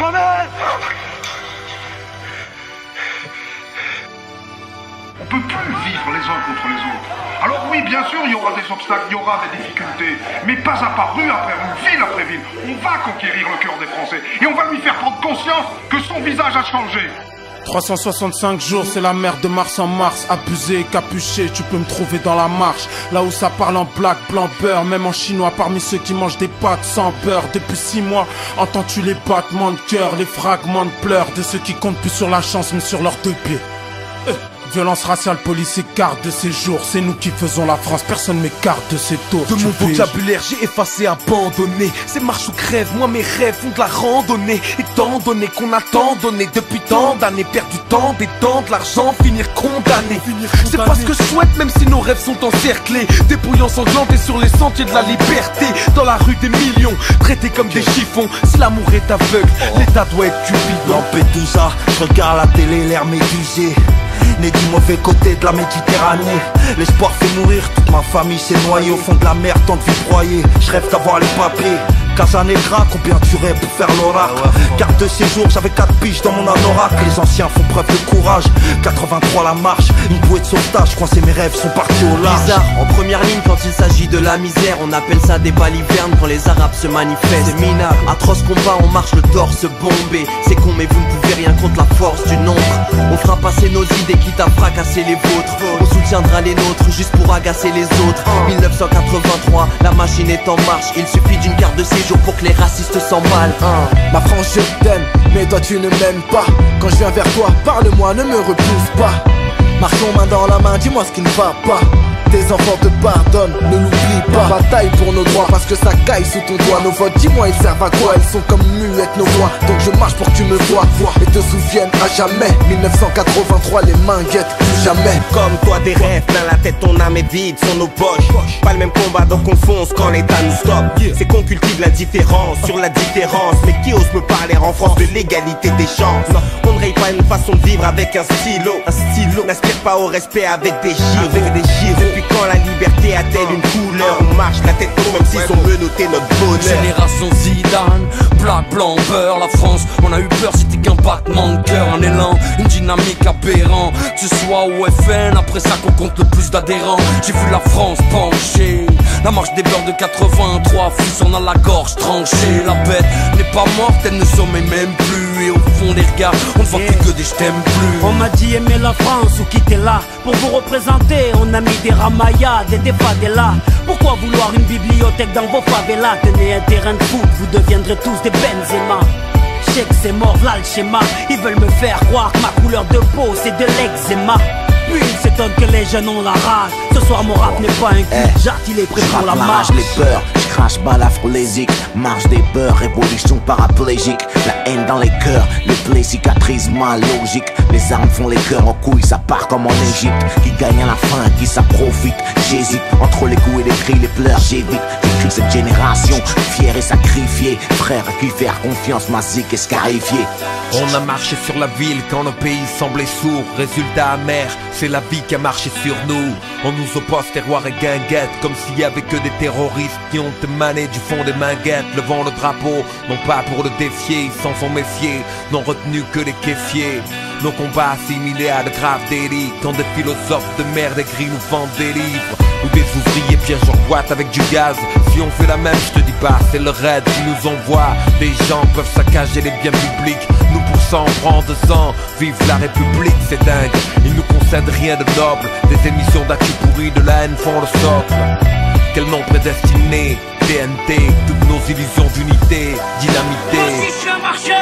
On peut plus vivre les uns contre les autres. Alors oui, bien sûr, il y aura des obstacles, il y aura des difficultés, mais pas à pas, rue après rue, ville après ville, on va conquérir le cœur des Français et on va lui faire prendre conscience que son visage a changé. 365 jours, c'est la mer de mars en mars. Abusé, capuché, tu peux me trouver dans la marche. Là où ça parle en black, blanc, beurre. Même en chinois, parmi ceux qui mangent des pâtes sans beurre. Depuis 6 mois, entends-tu les battements de cœur, les fragments de pleurs de ceux qui comptent plus sur la chance mais sur leurs deux pieds. Violence raciale, police écarte de ces jours. C'est nous qui faisons la France, personne m'écarte de ces tours. De mon vocabulaire, j'ai effacé, abandonné. C'est marche ou crève, moi mes rêves font de la randonnée. Étant donné qu'on a tant donné depuis tant d'années, perdu tant, des temps, de l'argent, finir condamné. C'est pas ce que je souhaite, même si nos rêves sont encerclés. Dépouillant sanglantés sur les sentiers de la liberté. Dans la rue des millions, traités comme des chiffons. Si l'amour est aveugle, l'état doit être cupidon. Lampedusa, je regarde la télé, l'air médusé. Né du mauvais côté de la Méditerranée. L'espoir fait mourir, toute ma famille s'est noyée au fond de la mer, tant de vie broyée. Je rêve d'avoir les papiers. Casanegra, combien tu rêves pour faire l'oracle? Carte de séjour, j'avais 4 piges dans mon anorak. Les anciens font preuve de courage. 83 la marche, une bouée de sauvetage. Croisé mes rêves sont partis au large. Bizarre, en première ligne quand il s'agit de la misère. On appelle ça des balivernes quand les arabes se manifestent. C'est minable, atroce combat, on marche le torse bombé. C'est con mais vous ne pouvez rien contre la force du nombre. On fera passer nos idées quitte à fracasser les vôtres. On soutiendra les nôtres juste pour agacer les autres. 1983, la machine est en marche. Il suffit d'une carte de séjour pour que les racistes s'emballent. Ma France je t'aime, mais toi tu ne m'aimes pas. Quand je viens vers toi, parle-moi, ne me repousse pas. Marchons main dans la main, dis-moi ce qui ne va pas. Tes enfants te pardonnent, ne l'oublie pas. Bataille pour nos droits parce que ça caille sous ton doigt. Nos votes, dis-moi, ils servent à quoi? Ils sont comme muettes nos voix. Donc je marche pour que tu me vois et te souviennes à jamais. 1983, les mains guettent, plus jamais. Comme toi des rêves, plein la tête, ton âme est vide, sont nos poches. Pas le même combat donc on fonce quand l'état nous stoppe. C'est qu'on cultive l'indifférence sur la différence. Mais qui ose me parler en France de l'égalité des chances? On ne raye pas une façon de vivre avec un stylo. N'aspire pas au respect avec des gyros. Depuis quand la liberté a-t-elle une couleur? On marche la tête haute même s'ils ont menotté notre bonheur. Génération Zidane, black, blanc, beurre. La France, on a eu peur, c'était qu'un battement de cœur. Un élan, une dynamique aberrant. Que ce soit au FN, après ça qu'on compte le plus d'adhérents. J'ai vu la France pencher. La marche des beurs de 83, fils on a la gorge tranchée. La bête n'est pas morte, elle ne sommeille même plus. Et au fond des regards, on ne voit plus que des je t'aime plus. On m'a dit aimer la France ou quitter là. Pour vous représenter, on a mis des ramayas, des favelas. Pourquoi vouloir une bibliothèque dans vos favelas? Tenez un terrain de foot, vous deviendrez tous des Benzema. Je sais que c'est mort, là le schéma. Ils veulent me faire croire que ma couleur de peau c'est de l'eczéma. Puis ils s'étonnent que les jeunes ont la rage. Ce soir mon rap n'est pas un cul, Jacques il est prêt pour la marche. Les peurs, je crache balafrolésique. Marche des peurs, révolution paraplégique. La haine dans les cœurs, les plaies cicatrisent mal logique. Les armes font les cœurs en couilles, ça part comme en Égypte. Qui gagne à la fin, qui ça profite. J'hésite entre les coups et les cris, les pleurs, j'évite. J'écris cette génération, fière et sacrifiée. Frère à qui faire confiance, massique et scarifié. On a marché sur la ville quand nos pays semblaient sourds. Résultat amer, c'est la vie qui a marché sur nous. On nous oppose terroir et guinguette, comme s'il y avait que des terroristes qui ont émané du fond des minguettes, levant le drapeau, non pas pour le défier, ils s'en sont méfiés, n'ont retenu que les kéfiers. Nos combats assimilés à de graves délits, quand des philosophes de merde écrits nous vendent des livres. Ou des ouvriers pièges en boîte avec du gaz. Si on fait la même, je te dis pas, c'est le raid qui nous envoie. Les gens peuvent saccager les biens publics, nous pour ça on prend 2 ans. Vive la République, c'est dingue, ils nous concèdent rien de noble. Des émissions d'actu pourries, de la haine font le socle. Quel nom prédestiné, TNT, toutes nos illusions d'unité, dynamitées. Moi aussi je suis un marcheur.